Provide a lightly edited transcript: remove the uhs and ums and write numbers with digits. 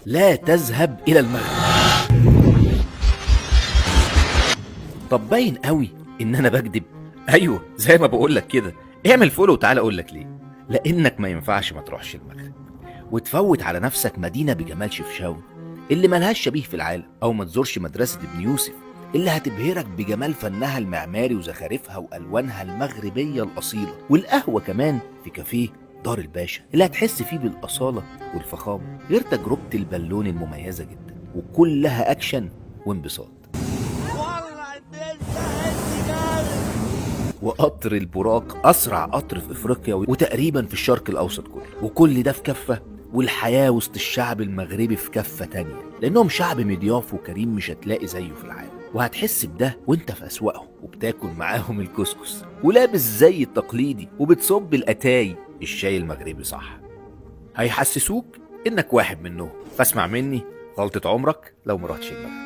لا تذهب إلى المغرب. طب باين قوي إن أنا بكدب. أيوه زي ما بقولك كده. اعمل فولو وتعالى أقولك ليه. لأنك ما ينفعش ما تروحش المغرب وتفوت على نفسك مدينة بجمال شفشاون اللي ملهاش شبيه في العالم، أو ما تزورش مدرسة ابن يوسف اللي هتبهرك بجمال فنها المعماري وزخارفها وألوانها المغربية الأصيلة، والقهوة كمان في كافيه دار الباشا اللي هتحس فيه بالأصالة والفخامة، غير تجربة البالون المميزة جدا وكلها أكشن وانبساط. وقطر البراق أسرع قطر في إفريقيا وتقريبا في الشرق الأوسط كله، وكل ده في كفة، والحياة وسط الشعب المغربي في كفة تانية، لأنهم شعب مضياف وكريم مش هتلاقي زيه في العالم. وهتحس بده وانت في أسواقهم وبتاكل معاهم الكسكس ولابس زي التقليدي وبتصب الأتاي الشاي المغربي صح. هيحسسوك إنك واحد منهم. فاسمع مني، غلطة عمرك لو مرحتش المغرب.